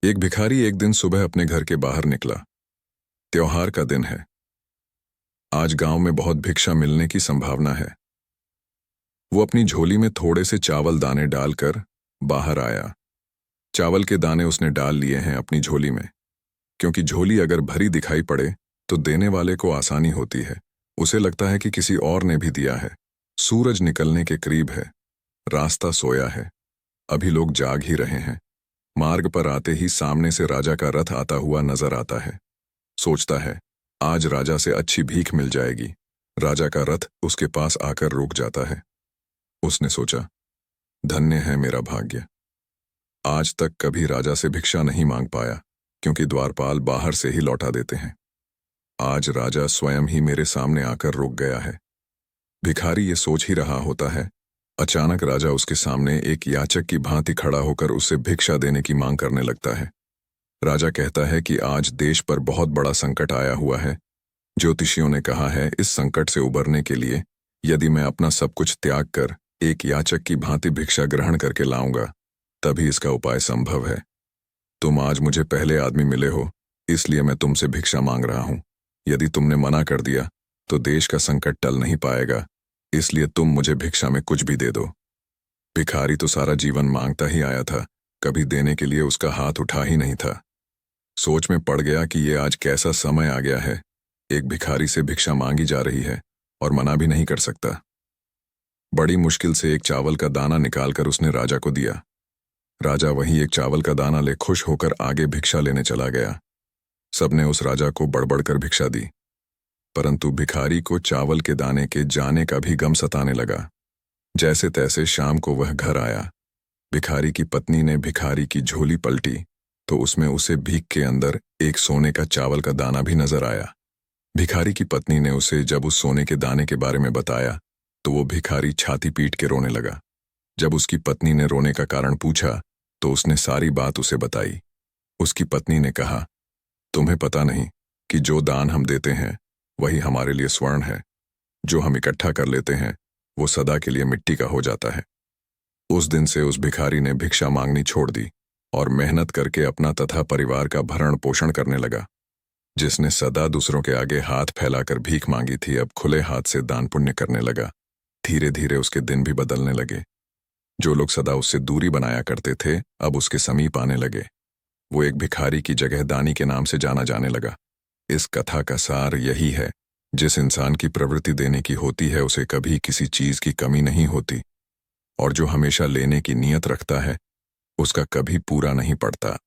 एक भिखारी एक दिन सुबह अपने घर के बाहर निकला। त्योहार का दिन है। आज गांव में बहुत भिक्षा मिलने की संभावना है। वो अपनी झोली में थोड़े से चावल दाने डालकर बाहर आया। चावल के दाने उसने डाल लिए हैं अपनी झोली में, क्योंकि झोली अगर भरी दिखाई पड़े तो देने वाले को आसानी होती है। उसे लगता है कि किसी और ने भी दिया है। सूरज निकलने के करीब है। रास्ता सोया है। अभी लोग जाग ही रहे हैं। मार्ग पर आते ही सामने से राजा का रथ आता हुआ नजर आता है। सोचता है, आज राजा से अच्छी भीख मिल जाएगी। राजा का रथ उसके पास आकर रुक जाता है। उसने सोचा, धन्य है मेरा भाग्य। आज तक कभी राजा से भिक्षा नहीं मांग पाया, क्योंकि द्वारपाल बाहर से ही लौटा देते हैं। आज राजा स्वयं ही मेरे सामने आकर रुक गया है। भिखारी ये सोच ही रहा होता है, अचानक राजा उसके सामने एक याचक की भांति खड़ा होकर उससे भिक्षा देने की मांग करने लगता है। राजा कहता है कि आज देश पर बहुत बड़ा संकट आया हुआ है। ज्योतिषियों ने कहा है, इस संकट से उबरने के लिए यदि मैं अपना सब कुछ त्याग कर एक याचक की भांति भिक्षा ग्रहण करके लाऊंगा, तभी इसका उपाय संभव है। तुम आज मुझे पहले आदमी मिले हो, इसलिए मैं तुमसे भिक्षा मांग रहा हूं। यदि तुमने मना कर दिया तो देश का संकट टल नहीं पाएगा, इसलिए तुम मुझे भिक्षा में कुछ भी दे दो। भिखारी तो सारा जीवन मांगता ही आया था, कभी देने के लिए उसका हाथ उठा ही नहीं था। सोच में पड़ गया कि ये आज कैसा समय आ गया है। एक भिखारी से भिक्षा मांगी जा रही है और मना भी नहीं कर सकता। बड़ी मुश्किल से एक चावल का दाना निकालकर उसने राजा को दिया। राजा वही एक चावल का दाना ले खुश होकर आगे भिक्षा लेने चला गया। सबने उस राजा को बड़बड़कर भिक्षा दी, परंतु भिखारी को चावल के दाने के जाने का भी गम सताने लगा। जैसे तैसे शाम को वह घर आया। भिखारी की पत्नी ने भिखारी की झोली पलटी तो उसमें उसे भीख के अंदर एक सोने का चावल का दाना भी नजर आया। भिखारी की पत्नी ने उसे जब उस सोने के दाने के बारे में बताया तो वो भिखारी छाती पीट के रोने लगा। जब उसकी पत्नी ने रोने का कारण पूछा तो उसने सारी बात उसे बताई। उसकी पत्नी ने कहा, तुम्हें पता नहीं कि जो दान हम देते हैं वही हमारे लिए स्वर्ण है। जो हम इकट्ठा कर लेते हैं वो सदा के लिए मिट्टी का हो जाता है। उस दिन से उस भिखारी ने भिक्षा मांगनी छोड़ दी और मेहनत करके अपना तथा परिवार का भरण पोषण करने लगा। जिसने सदा दूसरों के आगे हाथ फैलाकर भीख मांगी थी, अब खुले हाथ से दान पुण्य करने लगा। धीरे धीरे उसके दिन भी बदलने लगे। जो लोग सदा उससे दूरी बनाया करते थे, अब उसके समीप आने लगे। वो एक भिखारी की जगह दानी के नाम से जाना जाने लगा। इस कथा का सार यही है, जिस इंसान की प्रवृत्ति देने की होती है उसे कभी किसी चीज की कमी नहीं होती, और जो हमेशा लेने की नीयत रखता है उसका कभी पूरा नहीं पड़ता।